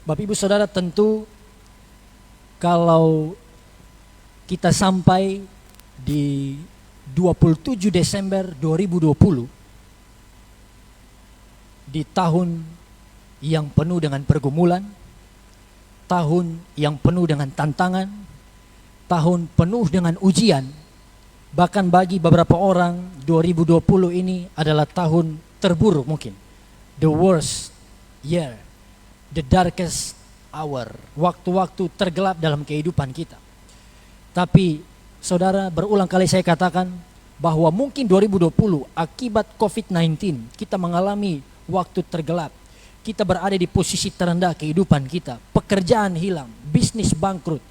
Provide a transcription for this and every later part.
Bapak Ibu Saudara, tentu kalau kita sampai di 27 Desember 2020 di tahun yang penuh dengan pergumulan, tahun yang penuh dengan tantangan, tahun penuh dengan ujian. Bahkan bagi beberapa orang 2020 ini adalah tahun terburuk mungkin. The worst year, the darkest hour, waktu-waktu tergelap dalam kehidupan kita. Tapi saudara, berulang kali saya katakan bahwa mungkin 2020 akibat COVID-19 kita mengalami waktu tergelap. Kita berada di posisi terendah kehidupan kita, pekerjaan hilang, bisnis bangkrut,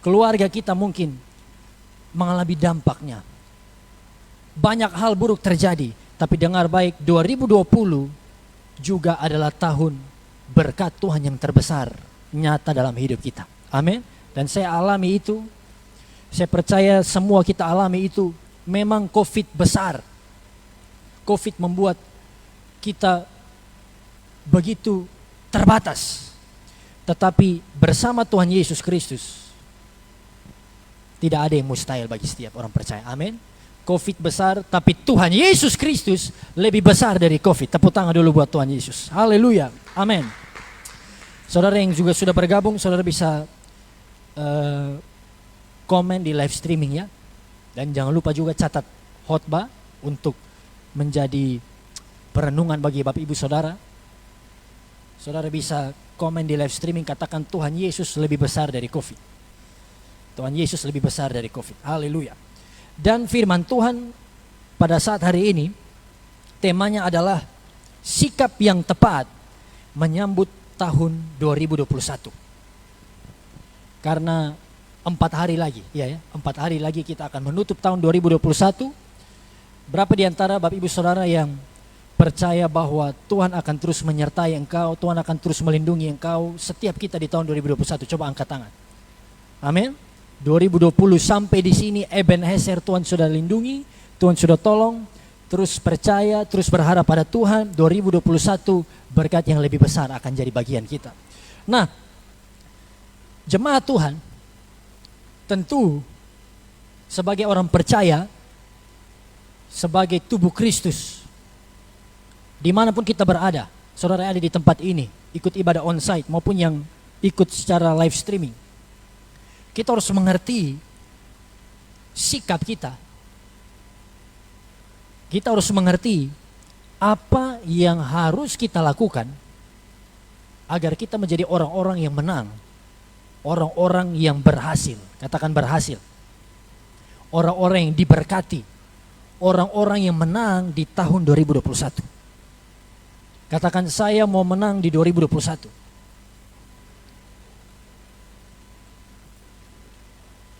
keluarga kita mungkin mengalami dampaknya. Banyak hal buruk terjadi, tapi dengar baik, 2020 juga adalah tahun berkat Tuhan yang terbesar nyata dalam hidup kita. Amin. Dan saya alami itu. Saya percaya semua kita alami itu. Memang COVID besar. COVID membuat kita begitu terbatas. Tetapi bersama Tuhan Yesus Kristus tidak ada yang mustahil bagi setiap orang percaya. Amin. COVID besar, tapi Tuhan Yesus Kristus lebih besar dari COVID. Tepuk tangan dulu buat Tuhan Yesus. Haleluya. Amin. Saudara yang juga sudah bergabung, saudara bisa komen di live streaming ya. Dan jangan lupa juga catat khotbah untuk menjadi perenungan bagi Bapak Ibu Saudara. Saudara bisa komen di live streaming, katakan Tuhan Yesus lebih besar dari COVID. Tuhan Yesus lebih besar dari COVID. Haleluya. Dan firman Tuhan pada saat hari ini temanya adalah sikap yang tepat menyambut tahun 2021. Karena 4 hari lagi, 4 hari lagi kita akan menutup tahun 2021. Berapa di antara Bapak Ibu Saudara yang percaya bahwa Tuhan akan terus menyertai engkau, Tuhan akan terus melindungi engkau setiap kita di tahun 2021? Coba angkat tangan. Amin. 2020 sampai di sini Ebenezer, Tuhan sudah lindungi, Tuhan sudah tolong. Terus percaya, terus berharap pada Tuhan. 2021 berkat yang lebih besar akan jadi bagian kita. Nah, jemaat Tuhan, tentu sebagai orang percaya, sebagai tubuh Kristus, dimanapun kita berada, saudara ada di tempat ini, ikut ibadah onsite maupun yang ikut secara live streaming, kita harus mengerti sikap kita. Kita harus mengerti apa yang harus kita lakukan agar kita menjadi orang-orang yang menang, orang-orang yang berhasil. Katakan berhasil. Orang-orang yang diberkati, orang-orang yang menang di tahun 2021. Katakan saya mau menang di 2021.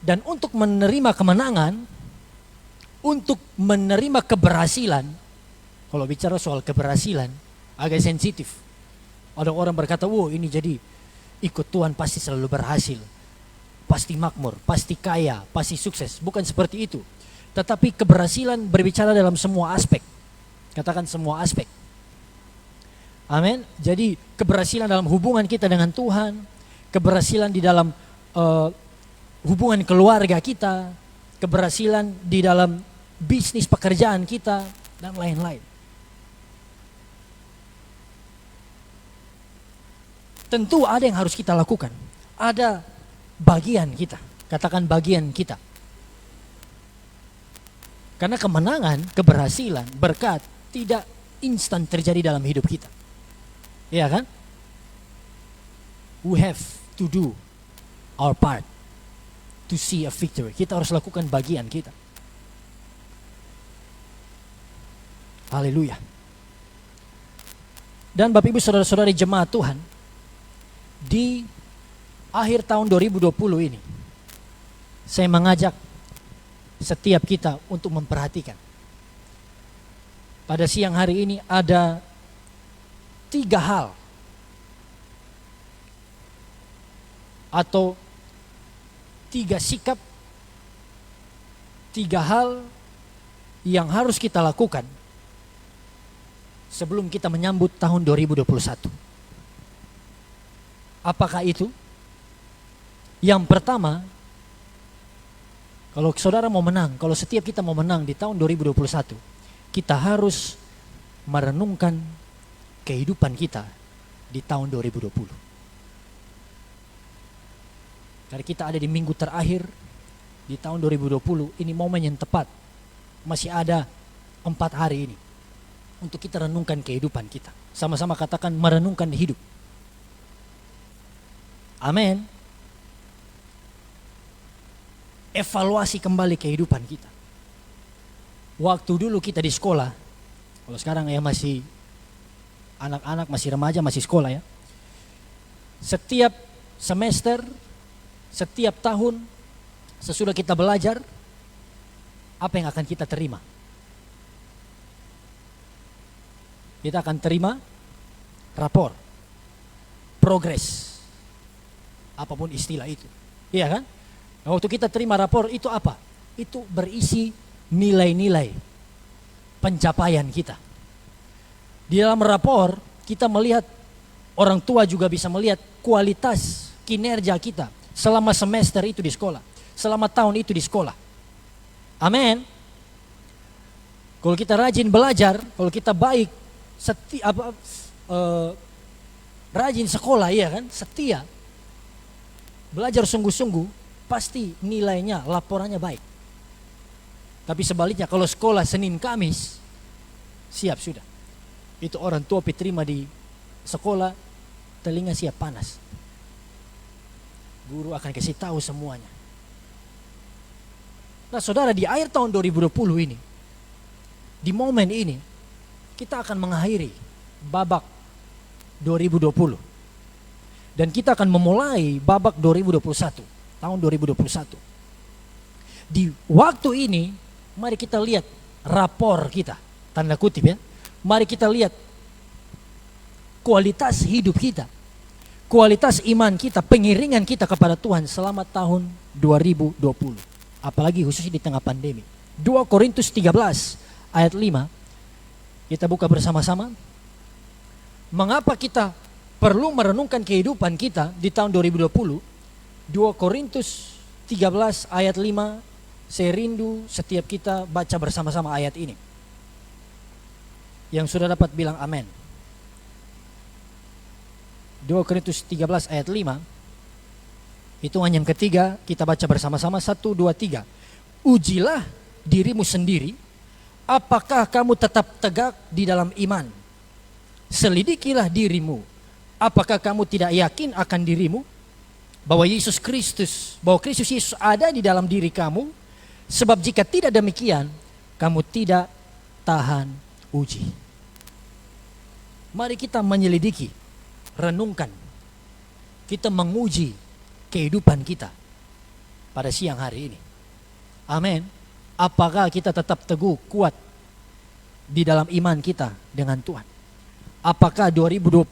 Dan untuk menerima kemenangan, untuk menerima keberhasilan, kalau bicara soal keberhasilan agak sensitif. Ada orang berkata, "Wow, ini jadi ikut Tuhan pasti selalu berhasil, pasti makmur, pasti kaya, pasti sukses." Bukan seperti itu. Tetapi keberhasilan berbicara dalam semua aspek. Katakan semua aspek. Amin. Jadi keberhasilan dalam hubungan kita dengan Tuhan, keberhasilan di dalam hubungan keluarga kita, keberhasilan di dalam bisnis pekerjaan kita, dan lain-lain. Tentu ada yang harus kita lakukan. Ada bagian kita. Katakan bagian kita. Karena kemenangan, keberhasilan, berkat tidak instan terjadi dalam hidup kita. Iya kan? We have to do our part to see a victory. Kita harus lakukan bagian kita. Haleluya. Dan Bapak Ibu Saudara-saudari jemaat Tuhan, di akhir tahun 2020 ini, saya mengajak setiap kita untuk memperhatikan. Pada siang hari ini ada 3 hal atau 3 sikap, 3 hal yang harus kita lakukan sebelum kita menyambut tahun 2021. Apakah itu? Yang pertama, kalau saudara mau menang, kalau setiap kita mau menang di tahun 2021, kita harus merenungkan kehidupan kita di tahun 2020. Karena kita ada di minggu terakhir di tahun 2020, ini momen yang tepat. Masih ada 4 hari ini untuk kita renungkan kehidupan kita. Sama-sama katakan merenungkan hidup. Amin. Evaluasi kembali kehidupan kita. Waktu dulu kita di sekolah, kalau sekarang ya masih anak-anak, masih remaja, masih sekolah ya. Setiap semester, setiap tahun, sesudah kita belajar, apa yang akan kita terima? Kita akan terima rapor, progres, apapun istilah itu. Iya kan? Nah, waktu kita terima rapor itu apa? Itu berisi nilai-nilai pencapaian kita. Di dalam rapor kita melihat, orang tua juga bisa melihat kualitas kinerja kita selama semester itu di sekolah, selama tahun itu di sekolah. Amin. Kalau kita rajin belajar, kalau kita baik, rajin sekolah, ya kan, setia, belajar sungguh-sungguh, pasti nilainya, laporannya baik. Tapi sebaliknya kalau sekolah Senin Kamis, siap sudah. Itu orang tua terima di sekolah, telinga siap panas. Guru akan kasih tahu semuanya. Nah saudara, di akhir tahun 2020 ini, di momen ini, kita akan mengakhiri babak 2020. Dan kita akan memulai babak 2021. Tahun 2021. Di waktu ini, mari kita lihat rapor kita, tanda kutip ya. Mari kita lihat kualitas hidup kita, kualitas iman kita, pengiringan kita kepada Tuhan selama tahun 2020. Apalagi khususnya di tengah pandemi. 2 Korintus 13 ayat 5. Kita buka bersama-sama. Mengapa kita perlu merenungkan kehidupan kita di tahun 2020? 2 Korintus 13 ayat 5, saya rindu setiap kita baca bersama-sama ayat ini. Yang sudah dapat bilang amin. 2 Korintus 13 ayat 5, hitungan yang ketiga, kita baca bersama-sama, 1, 2, 3. Ujilah dirimu sendiri, apakah kamu tetap tegak di dalam iman. Selidikilah dirimu, apakah kamu tidak yakin akan dirimu, bahwa Kristus Yesus ada di dalam diri kamu, sebab jika tidak demikian, kamu tidak tahan uji. Mari kita menyelidiki, renungkan, kita menguji kehidupan kita pada siang hari ini. Amin. Apakah kita tetap teguh, kuat di dalam iman kita dengan Tuhan? Apakah 2020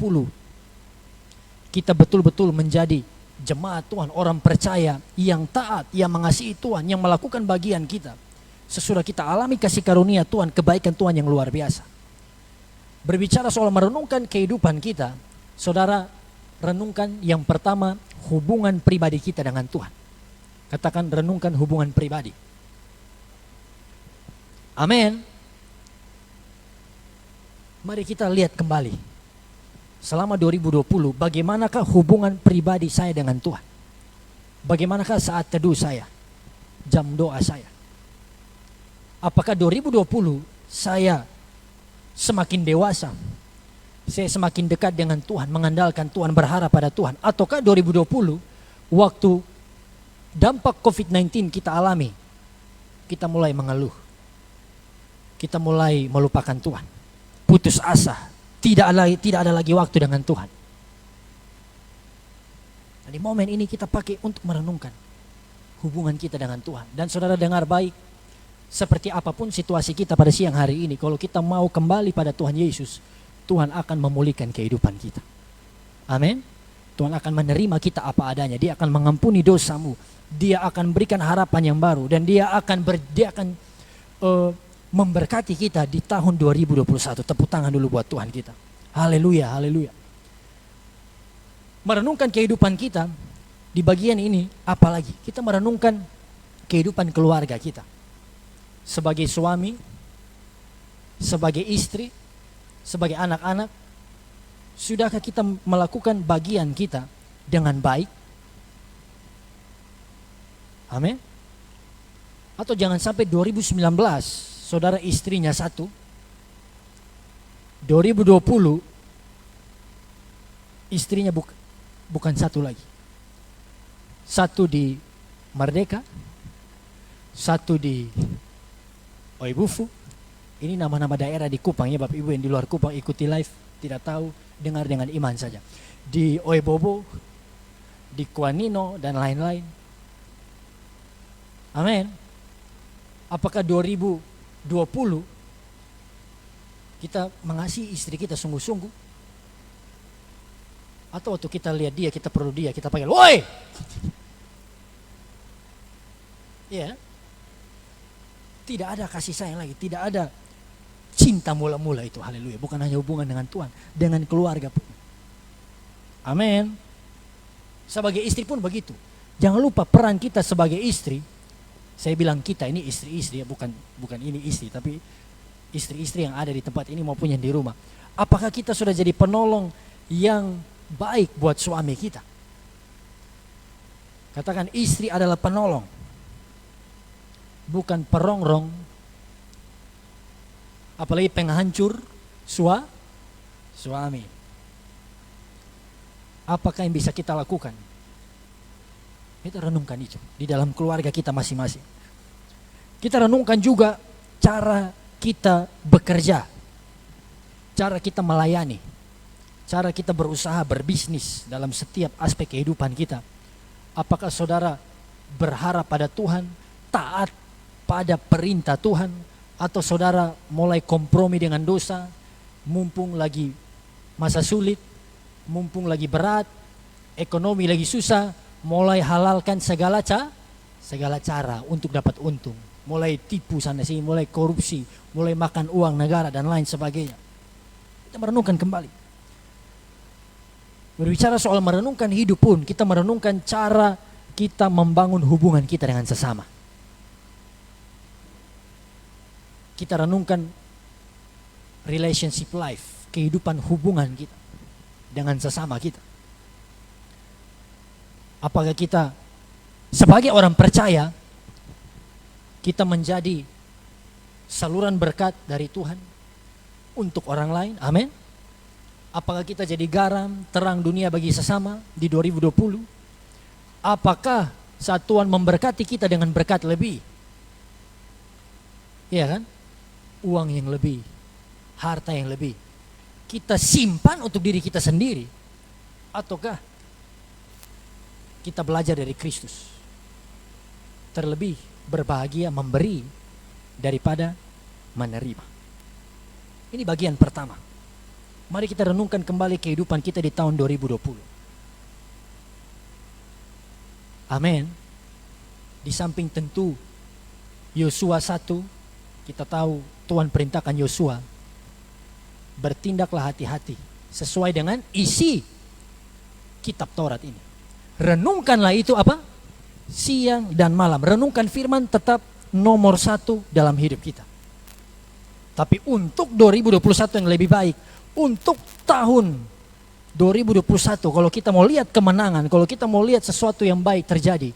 kita betul-betul menjadi jemaat Tuhan, orang percaya yang taat, yang mengasihi Tuhan, yang melakukan bagian kita sesudah kita alami kasih karunia Tuhan, kebaikan Tuhan yang luar biasa. Berbicara soal merenungkan kehidupan kita, saudara, renungkan yang pertama hubungan pribadi kita dengan Tuhan. Katakan renungkan hubungan pribadi. Amin. Mari kita lihat kembali selama 2020, bagaimanakah hubungan pribadi saya dengan Tuhan? Bagaimanakah saat teduh saya, jam doa saya? Apakah 2020 saya semakin dewasa, saya semakin dekat dengan Tuhan, mengandalkan Tuhan, berharap pada Tuhan? Ataukah 2020 waktu dampak COVID-19 kita alami, kita mulai mengeluh, kita mulai melupakan Tuhan, putus asa, tidak ada lagi waktu dengan Tuhan. Nah, di momen ini kita pakai untuk merenungkan hubungan kita dengan Tuhan. Dan saudara dengar baik, seperti apapun situasi kita pada siang hari ini, kalau kita mau kembali pada Tuhan Yesus, Tuhan akan memulihkan kehidupan kita. Amin. Tuhan akan menerima kita apa adanya. Dia akan mengampuni dosamu. Dia akan berikan harapan yang baru, dan dia akan memberkati kita di tahun 2021. Tepuk tangan dulu buat Tuhan kita. Haleluya, haleluya. merenungkan kehidupan kita di bagian ini, apalagi kita merenungkan kehidupan keluarga kita. Sebagai suami, sebagai istri, sebagai anak-anak, sudahkah kita melakukan bagian kita dengan baik? Amin. Atau jangan sampai 2019 saudara istrinya satu, 2020 istrinya bukan satu lagi. Satu di Merdeka, satu di Oibufu. Ini nama-nama daerah di Kupang ya Bapak Ibu yang di luar Kupang ikuti live, tidak tahu, dengar dengan iman saja. Di Oibobo, di Kuanino dan lain-lain. Amin. Apakah 2020 kita mengasihi istri kita sungguh-sungguh? Atau waktu kita lihat dia, kita perlu dia, kita panggil, woi! Ya, tidak ada kasih sayang lagi, tidak ada cinta mula-mula itu, haleluya. Bukan hanya hubungan dengan Tuhan, dengan keluarga pun. Amin. Sebagai istri pun begitu. Jangan lupa peran kita sebagai istri. Saya bilang kita ini istri-istri ya, bukan ini istri, tapi istri-istri yang ada di tempat ini maupun yang di rumah. Apakah kita sudah jadi penolong yang baik buat suami kita? Katakan istri adalah penolong, bukan perongrong, apalagi penghancur suami. Apakah yang bisa kita lakukan? Kita renungkan itu di dalam keluarga kita masing-masing. Kita renungkan juga cara kita bekerja, cara kita melayani, cara kita berusaha berbisnis dalam setiap aspek kehidupan kita. Apakah saudara berharap pada Tuhan, taat pada perintah Tuhan, atau saudara mulai kompromi dengan dosa, mumpung lagi masa sulit, mumpung lagi berat, ekonomi lagi susah, mulai halalkan segala cara untuk dapat untung, mulai tipu sana sini, mulai korupsi, mulai makan uang negara dan lain sebagainya. Kita merenungkan kembali. Berbicara soal merenungkan hidup pun, kita merenungkan cara kita membangun hubungan kita dengan sesama. Kita renungkan relationship life, kehidupan hubungan kita dengan sesama kita. Apakah kita sebagai orang percaya, kita menjadi saluran berkat dari Tuhan untuk orang lain? Amin. Apakah kita jadi garam, terang dunia bagi sesama di 2020? Apakah saat Tuhan memberkati kita dengan berkat lebih? Iya kan? Uang yang lebih, harta yang lebih, kita simpan untuk diri kita sendiri? Ataukah kita belajar dari Kristus? Terlebih berbahagia memberi daripada menerima. Ini bagian pertama. Mari kita renungkan kembali kehidupan kita di tahun 2020. Amin. Di samping tentu Yosua 1, kita tahu Tuhan perintahkan Yosua, bertindaklah hati-hati sesuai dengan isi kitab Taurat ini. Renungkanlah itu apa? Siang dan malam. Renungkan firman tetap nomor 1 dalam hidup kita. Tapi untuk 2021 yang lebih baik, untuk tahun 2021, kalau kita mau lihat kemenangan, kalau kita mau lihat sesuatu yang baik terjadi,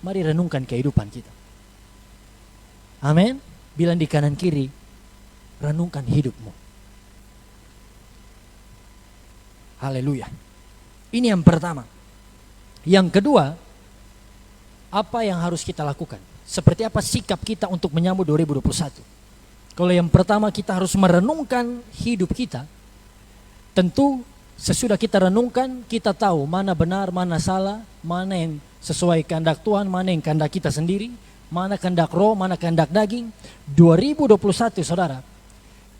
mari renungkan kehidupan kita. Amin. Bilang di kanan kiri, renungkan hidupmu. Haleluya. Ini yang pertama. Yang kedua, apa yang harus kita lakukan? Seperti apa sikap kita untuk menyambut 2021? Kalau yang pertama kita harus merenungkan hidup kita. Tentu sesudah kita renungkan, kita tahu mana benar, mana salah, mana yang sesuai kehendak Tuhan, mana yang kehendak kita sendiri, mana kehendak roh, mana kehendak daging. 2021 saudara,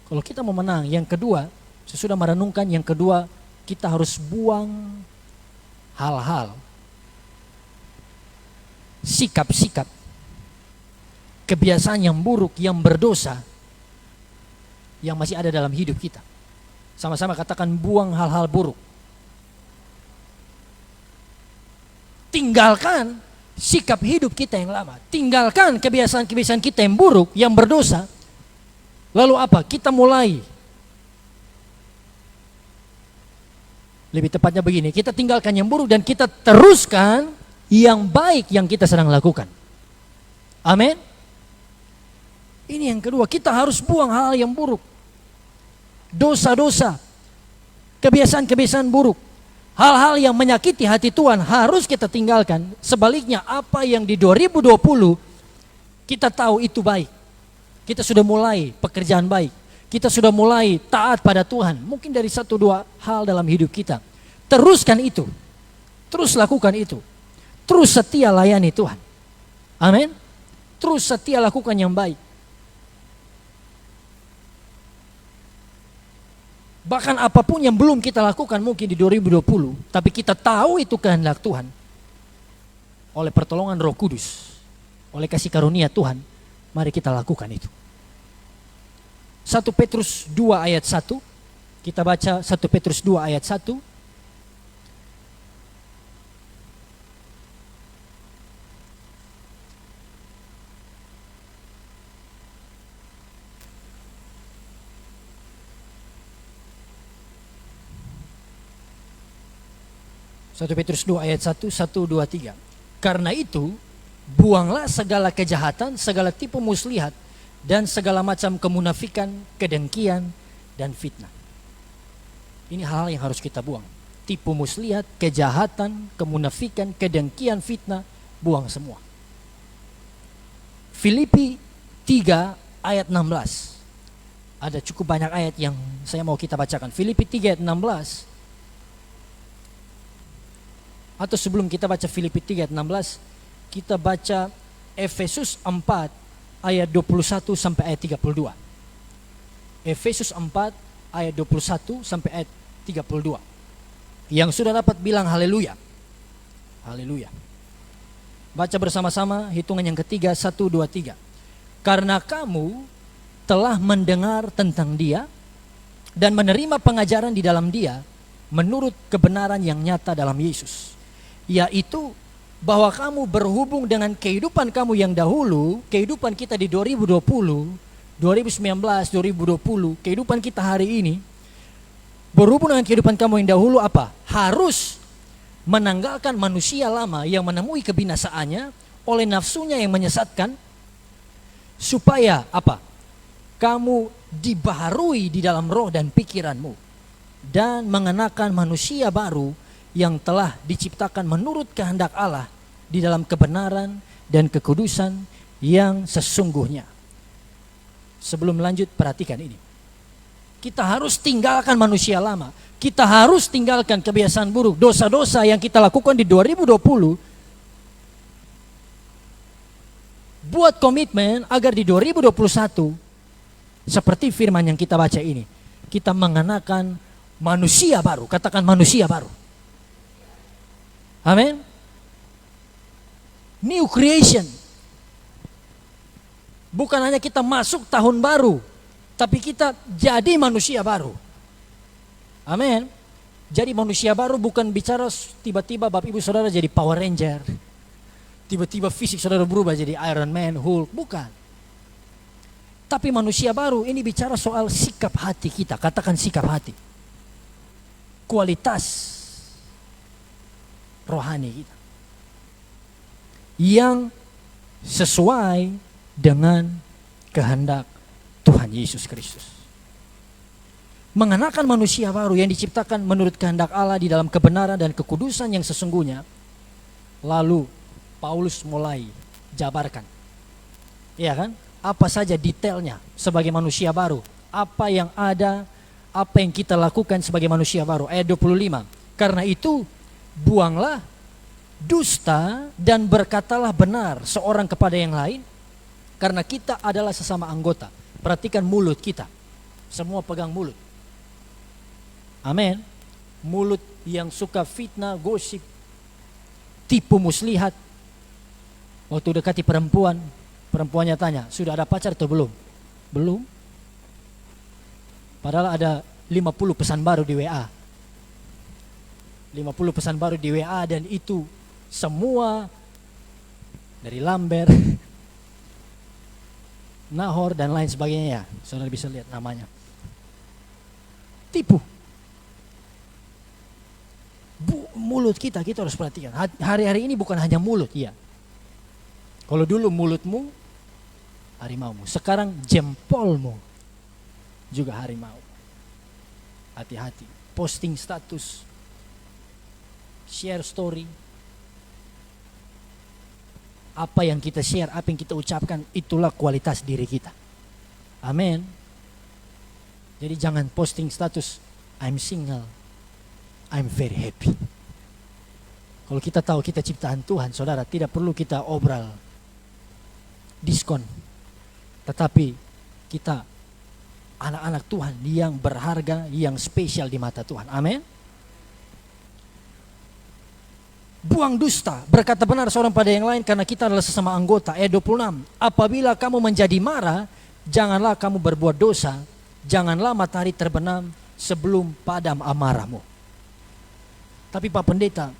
kalau kita mau menang, yang kedua, sesudah merenungkan, yang kedua, kita harus buang hal-hal, sikap-sikap, kebiasaan yang buruk, yang berdosa, yang masih ada dalam hidup kita. Sama-sama katakan buang hal-hal buruk. tinggalkan sikap hidup kita yang lama, tinggalkan kebiasaan-kebiasaan kita yang buruk, yang berdosa. Lalu apa? Kita mulai, lebih tepatnya begini, kita tinggalkan yang buruk dan kita teruskan yang baik yang kita sedang lakukan. Amin. Ini yang kedua, kita harus buang hal yang buruk, dosa-dosa, kebiasaan-kebiasaan buruk. Hal-hal yang menyakiti hati Tuhan harus kita tinggalkan. Sebaliknya, apa yang di 2020 kita tahu itu baik, kita sudah mulai pekerjaan baik, kita sudah mulai taat pada Tuhan, mungkin dari 1-2 hal dalam hidup kita. Teruskan itu, terus lakukan itu, terus setia layani Tuhan. Amin. Terus setia lakukan yang baik. Bahkan apapun yang belum kita lakukan mungkin di 2020, tapi kita tahu itu kehendak Tuhan. Oleh pertolongan Roh Kudus, oleh kasih karunia Tuhan, mari kita lakukan itu. 1 Petrus 2 ayat 1, kita baca 1 Petrus 2 ayat 1. Satu Petrus 2 ayat 1, 1, 2, 3. Karena itu, buanglah segala kejahatan, segala tipu muslihat, dan segala macam kemunafikan, kedengkian, dan fitnah. Ini hal-hal yang harus kita buang. Tipu muslihat, kejahatan, kemunafikan, kedengkian, fitnah, buang semua. Filipi 3 ayat 16. Ada cukup banyak ayat yang saya mau kita bacakan. Filipi 3 ayat 16. Atau sebelum kita baca Filipi 3 ayat 16, kita baca Efesus 4 ayat 21 sampai ayat 32. Efesus 4 ayat 21 sampai ayat 32. Yang sudah dapat bilang haleluya. Haleluya. Baca bersama-sama hitungan yang ketiga, 1, 2, 3. Karena kamu telah mendengar tentang Dia dan menerima pengajaran di dalam Dia menurut kebenaran yang nyata dalam Yesus, yaitu bahwa kamu berhubung dengan kehidupan kamu yang dahulu, kehidupan kita di 2020, 2019, 2020, kehidupan kita hari ini, berhubung dengan kehidupan kamu yang dahulu apa? Harus menanggalkan manusia lama yang menemui kebinasaannya oleh nafsunya yang menyesatkan, supaya apa? Kamu dibaharui di dalam roh dan pikiranmu, dan mengenakan manusia baru yang telah diciptakan menurut kehendak Allah di dalam kebenaran dan kekudusan yang sesungguhnya. Sebelum lanjut, perhatikan ini. Kita harus tinggalkan manusia lama. Kita harus tinggalkan kebiasaan buruk, dosa-dosa yang kita lakukan di 2020. Buat komitmen agar di 2021, seperti firman yang kita baca ini, kita mengenakan manusia baru. Katakan manusia baru. Amin. New creation. Bukan hanya kita masuk tahun baru, tapi kita jadi manusia baru. Amin. Jadi manusia baru bukan bicara tiba-tiba Bapak Ibu Saudara jadi Power Ranger, tiba-tiba fisik saudara berubah jadi Iron Man, Hulk, bukan. Tapi manusia baru ini bicara soal sikap hati kita. Katakan sikap hati. Kualitas rohani kita yang sesuai dengan kehendak Tuhan Yesus Kristus. Mengenakan manusia baru yang diciptakan menurut kehendak Allah di dalam kebenaran dan kekudusan yang sesungguhnya. Lalu Paulus mulai jabarkan, ya kan? Apa saja detailnya sebagai manusia baru, apa yang ada, apa yang kita lakukan sebagai manusia baru. Ayat 25. Karena itu buanglah dusta dan berkatalah benar seorang kepada yang lain, karena kita adalah sesama anggota. Perhatikan mulut kita. Semua pegang mulut. Amin. Mulut yang suka fitnah, gosip, tipu muslihat. Waktu dekati perempuan, perempuannya tanya, sudah ada pacar atau belum? Belum. Padahal ada 50 pesan baru di WA. 50 pesan baru di WA dan itu Semua dari Lambert, Nahor dan lain sebagainya ya. Saudara bisa lihat namanya. Tipu. Mulut kita harus perhatikan. Hari-hari ini bukan hanya mulut, ya. Kalau dulu mulutmu harimaumu, sekarang jempolmu juga harimau. Hati-hati. Posting status, share story, apa yang kita share, apa yang kita ucapkan, itulah kualitas diri kita. Amin. Jadi jangan posting status, I'm single, I'm very happy. Kalau kita tahu kita ciptaan Tuhan, saudara, tidak perlu kita obral diskon. Tetapi kita anak-anak Tuhan yang berharga, yang spesial di mata Tuhan. Amin. Buang dusta, berkata benar seorang pada yang lain karena kita adalah sesama anggota. Ayat 26. Apabila kamu menjadi marah, janganlah kamu berbuat dosa. Janganlah matahari terbenam sebelum padam amarahmu. Tapi Pak Pendeta,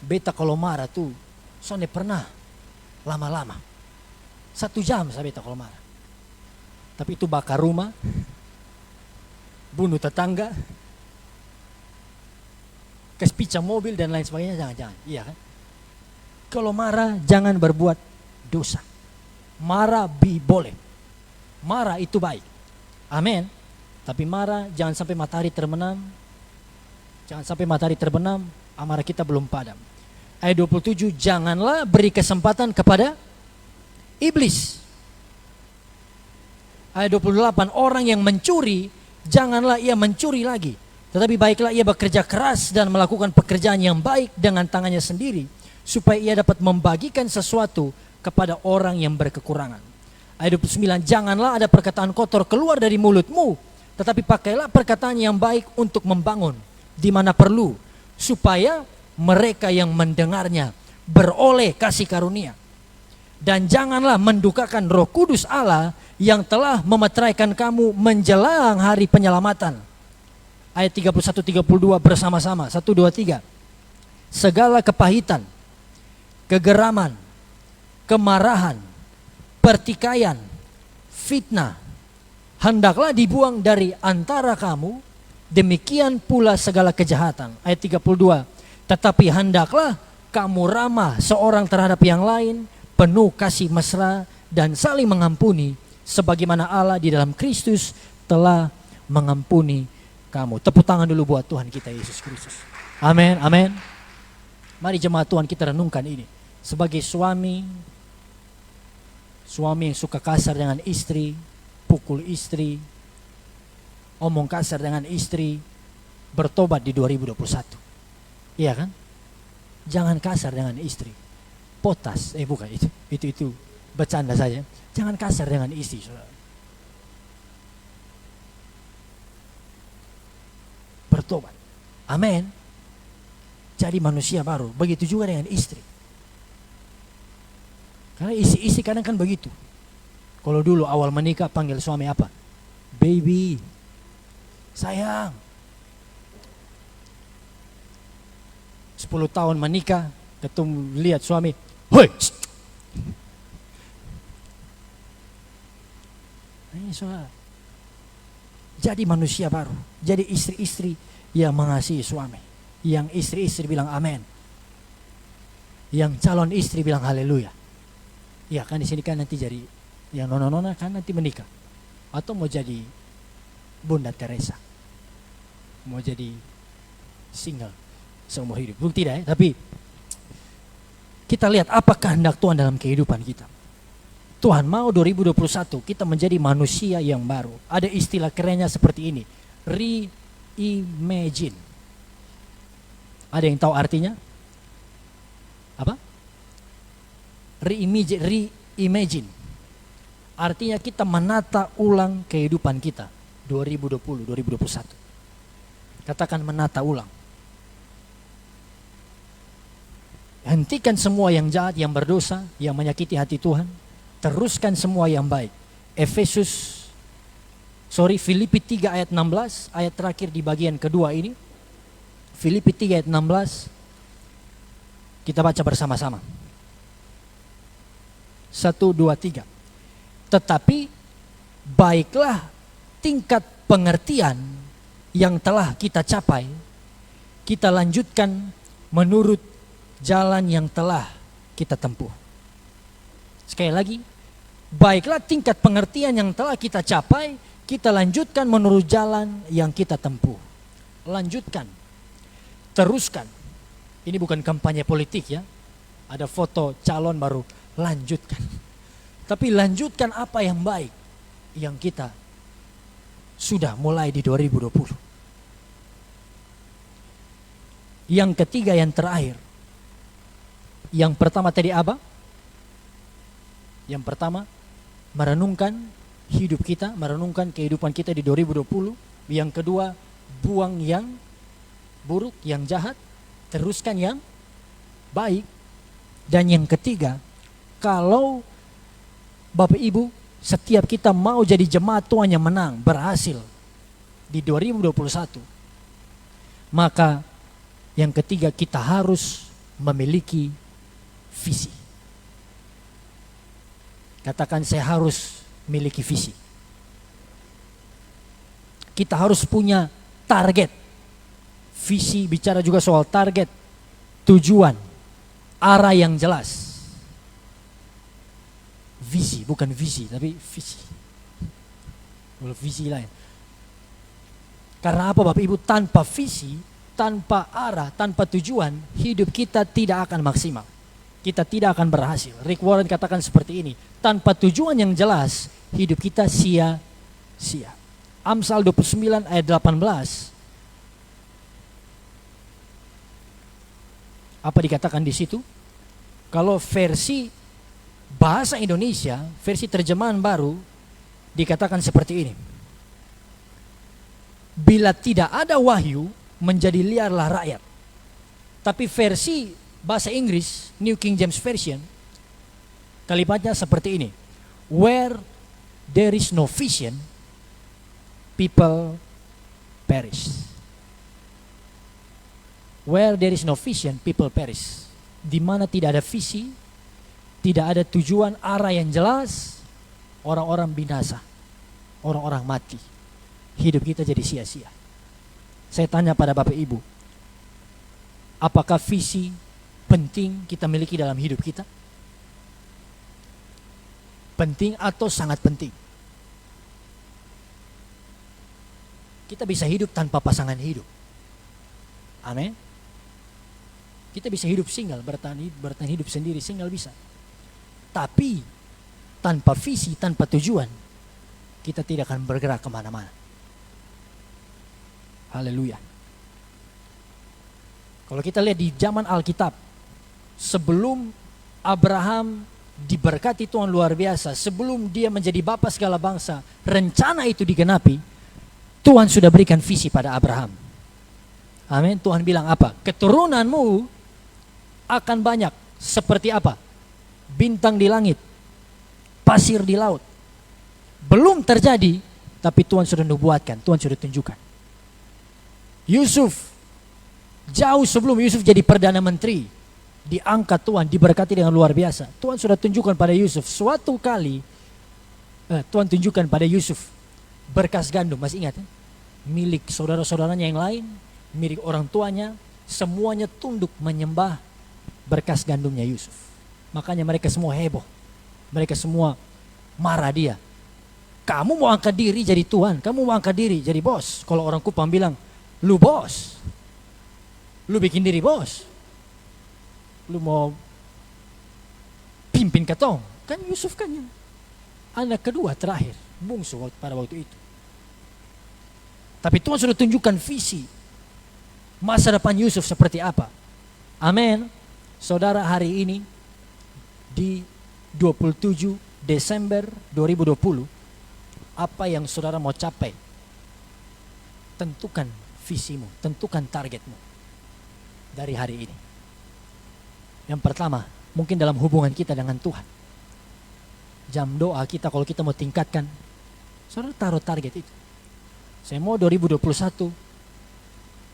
beta kalau marah tuh, soalnya pernah lama-lama. 1 jam saya beta kalau marah. Tapi itu bakar rumah, bunuh tetangga, kespica mobil dan lain sebagainya, jangan. Iya kan? Kalau marah jangan berbuat dosa. Marah boleh. Marah itu baik. Amin. Tapi marah jangan sampai matahari terbenam. Jangan sampai matahari terbenam, amarah kita belum padam. Ayat 27, janganlah beri kesempatan kepada iblis. Ayat 28, orang yang mencuri, janganlah ia mencuri lagi. Tetapi baiklah ia bekerja keras dan melakukan pekerjaan yang baik dengan tangannya sendiri, supaya ia dapat membagikan sesuatu kepada orang yang berkekurangan. Ayat 29, janganlah ada perkataan kotor keluar dari mulutmu, tetapi pakailah perkataan yang baik untuk membangun di mana perlu, supaya mereka yang mendengarnya beroleh kasih karunia. Dan janganlah mendukakan Roh Kudus Allah yang telah memeteraikan kamu menjelang hari penyelamatan. Ayat 31-32 bersama-sama. 1, 2, 3. Segala kepahitan, kegeraman, kemarahan, pertikaian, fitnah, hendaklah dibuang dari antara kamu. Demikian pula segala kejahatan. Ayat 32. Tetapi hendaklah kamu ramah seorang terhadap yang lain, penuh kasih mesra dan saling mengampuni, sebagaimana Allah di dalam Kristus telah mengampuni kamu. Tepuk tangan dulu buat Tuhan kita Yesus Kristus. Amin, amin. Mari jemaat Tuhan kita renungkan ini. Sebagai suami yang suka kasar dengan istri, pukul istri, omong kasar dengan istri, bertobat di 2021. Iya kan? Jangan kasar dengan istri. Potas, bukan itu bercanda saja. Jangan kasar dengan istri, saudara. Bertobat. Amin. Jadi manusia baru. Begitu juga dengan istri. Karena istri kadang kan begitu. Kalau dulu awal menikah panggil suami apa? Baby, sayang. 10 tahun menikah, ketemu lihat suami, hoi. Ini saudara. Jadi manusia baru. Jadi istri-istri yang mengasihi suami. Yang istri-istri bilang amin. Yang calon istri bilang haleluya. Ya kan di sini kan nanti jadi yang nona-nona kan nanti menikah. Atau mau jadi Bunda Teresa. Mau jadi single seumur hidup. Belum tidak ya, tapi kita lihat apa kehendak Tuhan dalam kehidupan kita. Tuhan mau 2021 kita menjadi manusia yang baru. Ada istilah kerennya seperti ini, reimagine. Ada yang tahu artinya? Apa? Reimagine. Artinya kita menata ulang kehidupan kita 2020, 2021. Katakan menata ulang. Hentikan semua yang jahat, yang berdosa, yang menyakiti hati Tuhan. Teruskan semua yang baik. Filipi 3 ayat 16, ayat terakhir di bagian kedua ini. Filipi 3 ayat 16. Kita baca bersama-sama. 1, 2, 3. Tetapi baiklah tingkat pengertian yang telah kita capai, kita lanjutkan menurut jalan yang telah kita tempuh. Sekali lagi, baiklah tingkat pengertian yang telah kita capai, kita lanjutkan menurut jalan yang kita tempuh. Lanjutkan, teruskan. Ini bukan kampanye politik ya. Ada foto calon baru, lanjutkan. Tapi lanjutkan apa yang baik yang kita sudah mulai di 2020. Yang ketiga, yang terakhir. Yang pertama tadi apa? Yang pertama, merenungkan hidup kita, merenungkan kehidupan kita di 2020. Yang kedua, buang yang buruk, yang jahat, teruskan yang baik. Dan yang ketiga, kalau Bapak Ibu, setiap kita mau jadi jemaat Tuhan yang menang, berhasil di 2021, maka yang ketiga, kita harus memiliki visi. Katakan, saya harus memiliki visi. Kita harus punya target. Visi bicara juga soal target, tujuan, arah yang jelas. Visi, bukan visi, tapi visi. Kalau visi lain. Karena apa Bapak Ibu? Tanpa visi, tanpa arah, tanpa tujuan, hidup kita tidak akan maksimal. Kita tidak akan berhasil. Rick Warren katakan seperti ini. Tanpa tujuan yang jelas, hidup kita sia-sia. Amsal 29 ayat 18. Apa dikatakan di situ? Kalau versi bahasa Indonesia, versi terjemahan baru, dikatakan seperti ini. Bila tidak ada wahyu, menjadi liarlah rakyat. Tapi versi bahasa Inggris, New King James Version, kalimatnya seperti ini. Where there is no vision, people perish. Where there is no vision, people perish. Di mana tidak ada visi, tidak ada tujuan, arah yang jelas, orang-orang binasa, orang-orang mati. Hidup kita jadi sia-sia. Saya tanya pada Bapak Ibu, apakah visi penting kita miliki dalam hidup kita? Penting atau sangat penting? Kita bisa hidup tanpa pasangan hidup. Amin. Kita bisa hidup single, bertahan hidup sendiri, single bisa. Tapi tanpa visi, tanpa tujuan, kita tidak akan bergerak kemana-mana. Haleluya. Kalau kita lihat di zaman Alkitab, sebelum Abraham diberkati Tuhan luar biasa, sebelum dia menjadi bapa segala bangsa, rencana itu digenapi, Tuhan sudah berikan visi pada Abraham. Amin. Tuhan bilang apa? Keturunanmu akan banyak seperti apa? Bintang di langit, pasir di laut. Belum terjadi, tapi Tuhan sudah nubuatkan, Tuhan sudah tunjukkan. Yusuf, jauh sebelum Yusuf jadi Perdana Menteri, diangkat Tuhan, diberkati dengan luar biasa. Tuhan sudah tunjukkan pada Yusuf. Suatu kali, Tuhan tunjukkan pada Yusuf berkas gandum, masih ingat ya? Milik saudara-saudaranya yang lain, milik orang tuanya, semuanya tunduk menyembah berkas gandumnya Yusuf. Makanya mereka semua heboh. Mereka semua marah dia. Kamu mau angkat diri jadi Tuhan, kamu mau angkat diri jadi bos. Kalau orang Kupang bilang, lu bos, lu bikin diri bos, lu mau pimpin ketong. Kan Yusuf kan yang anak kedua terakhir, bungsu pada waktu itu. Tapi Tuhan sudah tunjukkan visi masa depan Yusuf seperti apa. Amin. Saudara, hari ini di 27 Desember 2020, apa yang saudara mau capai? Tentukan visimu, tentukan targetmu dari hari ini. Yang pertama, mungkin dalam hubungan kita dengan Tuhan. Jam doa kita, kalau kita mau tingkatkan, saudara taruh target itu. Saya mau 2021,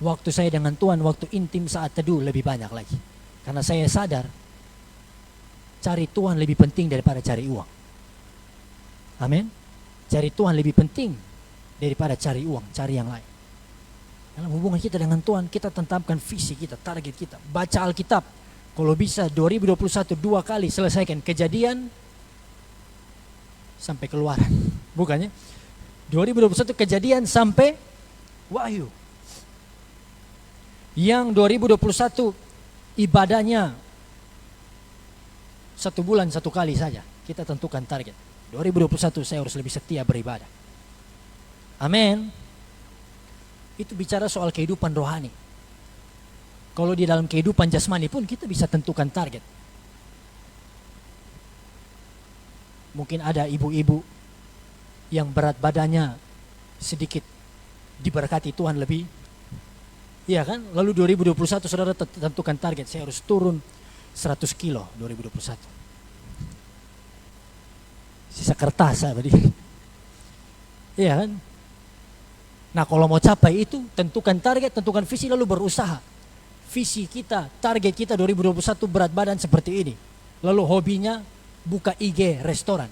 waktu saya dengan Tuhan, waktu intim saat teduh lebih banyak lagi. Karena saya sadar cari Tuhan lebih penting daripada cari uang. Amin. Cari Tuhan lebih penting daripada cari uang, cari yang lain. Dalam hubungan kita dengan Tuhan, kita tetapkan visi kita, target kita. Baca Alkitab. Kalau bisa 2021 2 kali selesaikan Kejadian sampai Keluaran. Bukannya 2021 Kejadian sampai Wahyu. Yang 2021 ibadahnya 1 bulan 1 kali saja. Kita tentukan target. 2021 saya harus lebih setia beribadah. Amin. Itu bicara soal kehidupan rohani. Kalau di dalam kehidupan jasmani pun kita bisa tentukan target. Mungkin ada ibu-ibu yang berat badannya sedikit diberkati Tuhan lebih. Iya kan? Lalu 2021 saudara tentukan target. Saya harus turun 100 kilo 2021. Sisa kertas apa dia? Iya kan? Nah kalau mau capai itu, tentukan target, tentukan visi lalu berusaha. Visi kita, target kita 2021 berat badan seperti ini. Lalu hobinya buka IG restoran.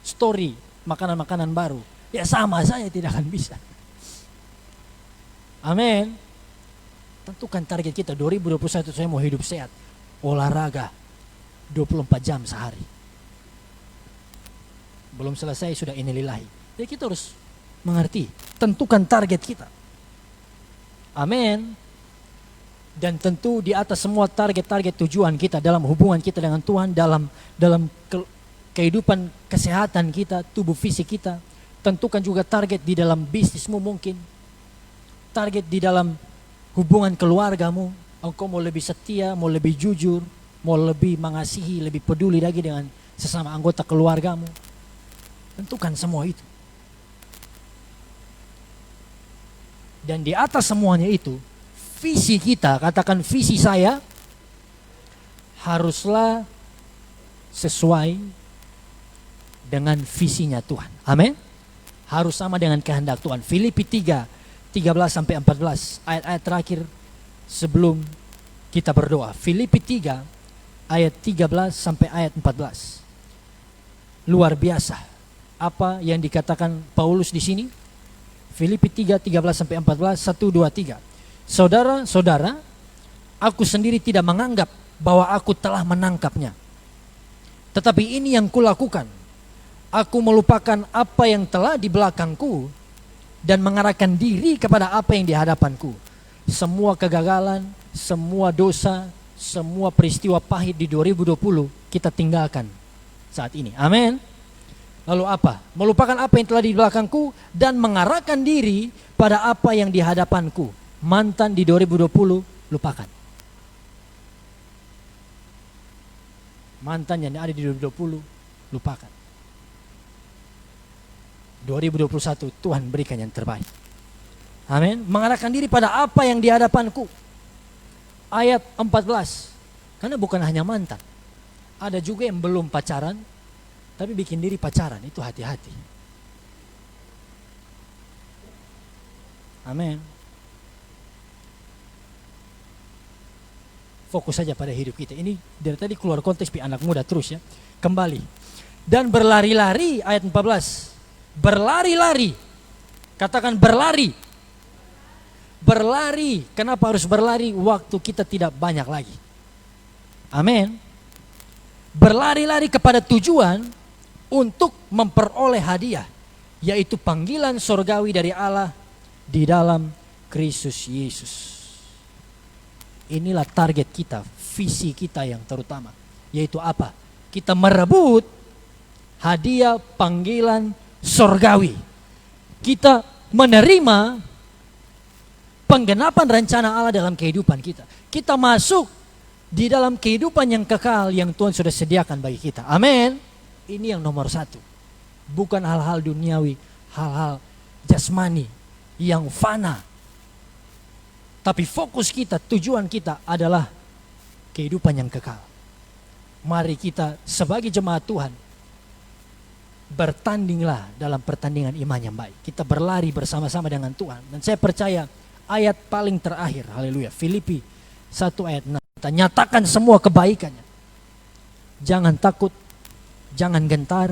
Story, makanan-makanan baru. Ya sama saja tidak akan bisa. Amin. Tentukan target kita 2021 saya mau hidup sehat. Olahraga 24 jam sehari. Belum selesai sudah innalillahi. Jadi kita harus mengerti, tentukan target kita. Amin. Dan tentu di atas semua target-target tujuan kita dalam hubungan kita dengan Tuhan, dalam kehidupan kesehatan kita, tubuh fisik kita, tentukan juga target di dalam bisnismu mungkin, target di dalam hubungan keluargamu. Engkau mau lebih setia, mau lebih jujur, mau lebih mengasihi, lebih peduli lagi dengan sesama anggota keluargamu. Tentukan semua itu. Dan di atas semuanya itu, visi kita, katakan visi saya, haruslah sesuai dengan visinya Tuhan. Amin. Harus sama dengan kehendak Tuhan. Filipi 3:13-14, ayat-ayat terakhir sebelum kita berdoa. Filipi 3 ayat 13 sampai ayat 14. Luar biasa apa yang dikatakan Paulus di sini. Filipi 3:13-14, 1, 2, 3. Saudara-saudara, aku sendiri tidak menganggap bahwa aku telah menangkapnya. Tetapi ini yang kulakukan. Aku melupakan apa yang telah di belakangku dan mengarahkan diri kepada apa yang di hadapanku. Semua kegagalan, semua dosa, semua peristiwa pahit di 2020 kita tinggalkan saat ini. Amin. Lalu apa? Melupakan apa yang telah di belakangku dan mengarahkan diri pada apa yang di hadapanku. Mantan di 2020 lupakan. Mantan yang ada di 2020 lupakan. 2021 Tuhan berikan yang terbaik. Amin. Mengarahkan diri pada apa yang di hadapanku. Ayat 14. Karena bukan hanya mantan. Ada juga yang belum pacaran tapi bikin diri pacaran. Itu hati-hati. Amin. Fokus saja pada hidup kita. Ini dari tadi keluar konteks anak muda terus ya. Kembali. Dan berlari-lari, ayat 14. Berlari-lari. Katakan berlari. Berlari. Kenapa harus berlari? Waktu kita tidak banyak lagi. Amin. Berlari-lari kepada tujuan untuk memperoleh hadiah, yaitu panggilan sorgawi dari Allah di dalam Kristus Yesus. Inilah target kita, visi kita yang terutama, yaitu apa? Kita merebut hadiah panggilan sorgawi. Kita menerima penggenapan rencana Allah dalam kehidupan kita. Kita masuk di dalam kehidupan yang kekal yang Tuhan sudah sediakan bagi kita. Amin. Ini yang nomor satu. Bukan hal-hal duniawi, hal-hal jasmani yang fana. Tapi fokus kita, tujuan kita adalah kehidupan yang kekal. Mari kita sebagai jemaat Tuhan bertandinglah dalam pertandingan iman yang baik. Kita berlari bersama-sama dengan Tuhan. Dan saya percaya ayat paling terakhir, haleluya, Filipi 1 ayat 6. Kita nyatakan semua kebaikannya. Jangan takut, jangan gentar.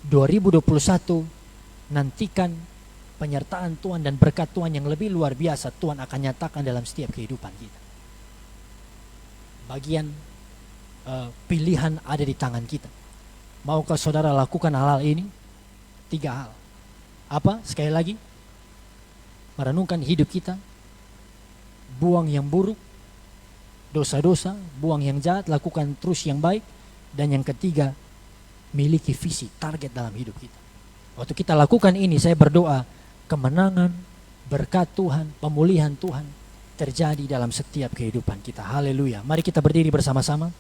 2021 nantikan penyertaan Tuhan dan berkat Tuhan yang lebih luar biasa Tuhan akan nyatakan dalam setiap kehidupan kita. Bagian pilihan ada di tangan kita. Maukah saudara lakukan hal-hal ini? 3 hal. Apa? Sekali lagi, merenungkan hidup kita, buang yang buruk, dosa-dosa, buang yang jahat, lakukan terus yang baik, dan yang ketiga, miliki visi, target dalam hidup kita. Waktu kita lakukan ini, saya berdoa kemenangan, berkat Tuhan, pemulihan Tuhan terjadi dalam setiap kehidupan kita. Haleluya. Mari kita berdiri bersama-sama.